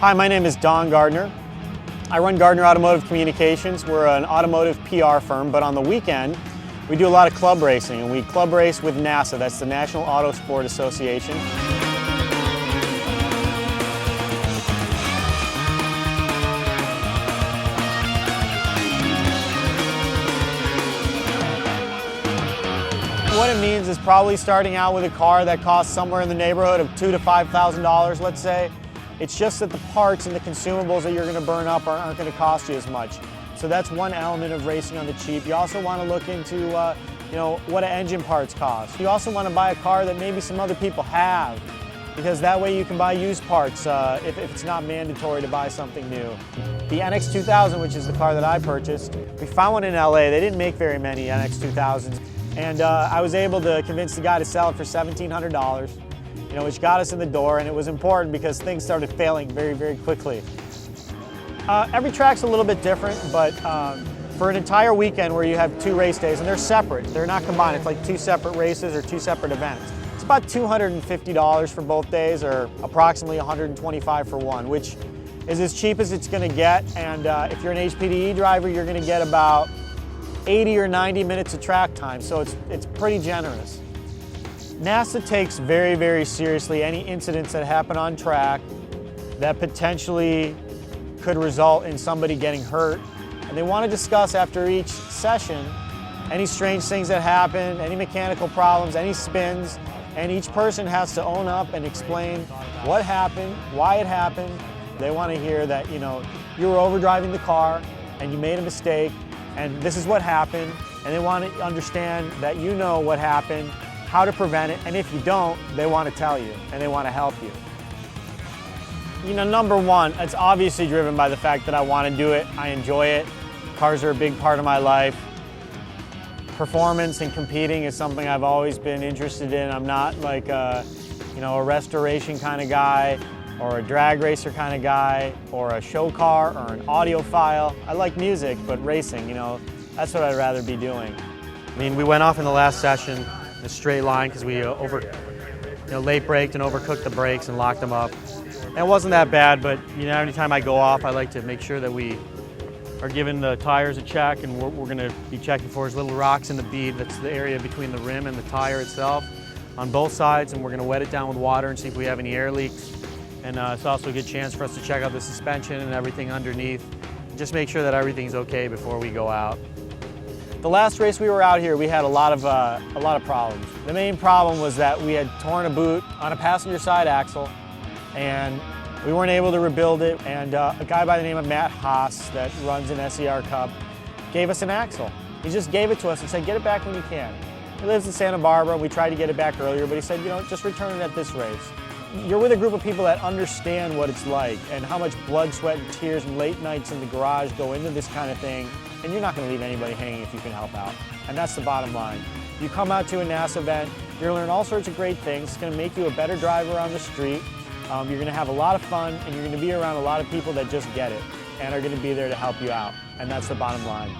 Hi, my name is Don Gardner. I run Gardner Automotive Communications. We're an automotive PR firm, but on the weekend, we do a lot of club racing, and we club race with NASA. That's the National Auto Sport Association. What it means is probably starting out with a car that costs somewhere in the neighborhood of $2,000 to $5,000, let's say. It's just that the parts and the consumables that you're going to burn up aren't going to cost you as much. So that's one element of racing on the cheap. You also want to look into what engine parts cost. You also want to buy a car that maybe some other people have, because that way you can buy used parts if it's not mandatory to buy something new. The NX 2000, which is the car that I purchased, we found one in LA. They didn't make very many NX 2000s. And I was able to convince the guy to sell it for $1,700, which got us in the door, and it was important because things started failing very, very quickly. Every track's a little bit different, but for an entire weekend where you have 2 race days, and they're separate, they're not combined, it's like 2 separate races or 2 separate events. It's about $250 for both days, or approximately $125 for one, which is as cheap as it's going to get. And if you're an HPDE driver, you're going to get about 80 or 90 minutes of track time, so it's pretty generous. NASA takes very, very seriously any incidents that happen on track that potentially could result in somebody getting hurt. And they want to discuss after each session any strange things that happen, any mechanical problems, any spins, and each person has to own up and explain what happened, why it happened. They want to hear that, you were overdriving the car and you made a mistake, and this is what happened, and they want to understand that you know what happened, how to prevent it, and if you don't, they want to tell you, and they want to help you. Number one, it's obviously driven by the fact that I want to do it, I enjoy it. Cars are a big part of my life. Performance and competing is something I've always been interested in. I'm not like a restoration kind of guy, or a drag racer kind of guy, or a show car, or an audiophile. I like music, but racing, that's what I'd rather be doing. We went off in the last session in a straight line because we late braked and overcooked the brakes and locked them up. And it wasn't that bad, but anytime I go off, I like to make sure that we are giving the tires a check, and we're going to be checking for little rocks in the bead. That's the area between the rim and the tire itself on both sides, and we're going to wet it down with water and see if we have any air leaks. And it's also a good chance for us to check out the suspension and everything underneath. Just make sure that everything's okay before we go out. The last race we were out here, we had a lot of problems. The main problem was that we had torn a boot on a passenger side axle, and we weren't able to rebuild it. And a guy by the name of Matt Haas that runs an SER Cup gave us an axle. He just gave it to us and said, get it back when you can. He lives in Santa Barbara. We tried to get it back earlier, but he said, just return it at this race. You're with a group of people that understand what it's like and how much blood, sweat, and tears and late nights in the garage go into this kind of thing, and you're not going to leave anybody hanging if you can help out. And that's the bottom line. You come out to a NASA event, you're going to learn all sorts of great things. It's going to make you a better driver on the street. You're going to have a lot of fun, and you're going to be around a lot of people that just get it and are going to be there to help you out. And that's the bottom line.